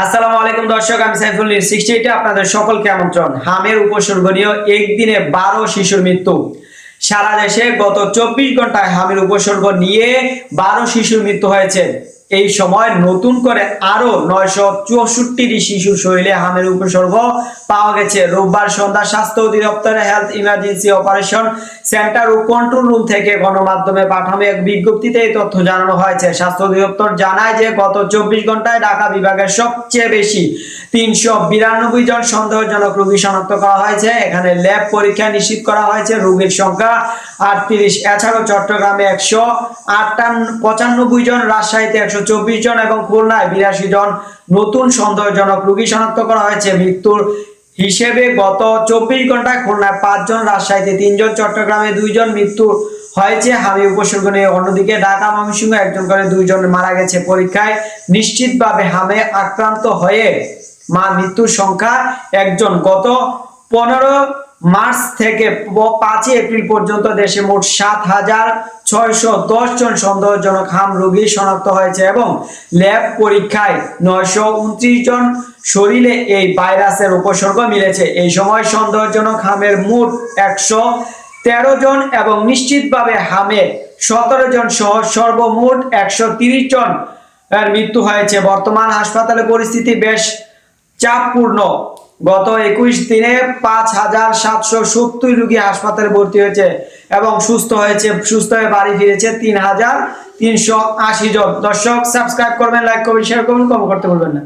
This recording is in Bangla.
আসসালামু আলাইকুম দর্শক, আমি সাইফুল 68 আপনাদের সকলকে আমন্ত্রণ। হামের উপসর্গ নিয়ে একদিনে 12 শিশুর মৃত্যু। সারা দেশে গত 24 ঘন্টায় হামের উপসর্গ নিয়ে 12 শিশুর মৃত্যু হয়েছে। এই সময় নতুন করে আরো 964টি শিশুর শরীরে হামের উপসর্গ পাওয়া গেছে। রোববার সন্ধ্যা স্বাস্থ্য অধিদপ্তরের হেলথ ইমার্জেন্সি অপারেশন সেন্টার ও কন্ট্রোল রুম থেকে গণমাধ্যমে পাঠানো এক বিজ্ঞপ্তিতে এই তথ্য জানানো হয়েছে। স্বাস্থ্য অধিদপ্তর জানায় যে গত 24 ঘন্টায় ঢাকা বিভাগের সবচেয়ে বেশি 392 জন সন্দেহজনক রোগী শনাক্ত করা হয়েছে। এখানে ল্যাব পরীক্ষা নিশ্চিত করা হয়েছে। রোগীর সংখ্যা 38। এছাড়াও চট্টগ্রামে 195 জন, রাজশাহীতে 124 জন এবং খুলনায় 82 জন নতুন সন্দেহজনক রোগী শনাক্ত করা হয়েছে। মৃত্যুর হিসেবে গত 24 ঘন্টায় খুলনায় 5 জন, রাজশাহীতে 3 জন, চট্টগ্রামে 2 জন মৃত্যু হয়েছে হামি উপসর্গ নিয়ে। অন্যদিকে ঢাকা ময়মনসিংহ একজন করে 2 জন মারা গেছে। পরীক্ষায় নিশ্চিতভাবে হামে আক্রান্ত হয়ে মৃত্যুর সংখ্যা 1 জন। গত 15 মার্চ থেকে 5 এপ্রিল পর্যন্ত দেশে মোট 7,610 জন সন্দেহজনক হাম রোগী শনাক্ত হয়েছে এবং ল্যাব পরীক্ষায় 929 জন শরীরে এই ভাইরাসের উপসর্গ মিলেছে। এই সময় সন্দেহজনক হামের মোট 113 জন এবং নিশ্চিতভাবে হামে 17 জন সহ সর্বমোট 130 জন মৃত্যু হয়েছে। বর্তমান হাসপাতালে পরিস্থিতি বেশ চাপপূর্ণ। গত 21 দিনে 5,770 রোগী হাসপাতালে ভর্তি হয়েছে এবং সুস্থ হয়ে বাড়ি ফিরেছে 3,380 জন। দর্শক, সাবস্ক্রাইব করবেন, লাইক করবেন, শেয়ার করবেন, কমেন্ট করতে ভুলবেন না।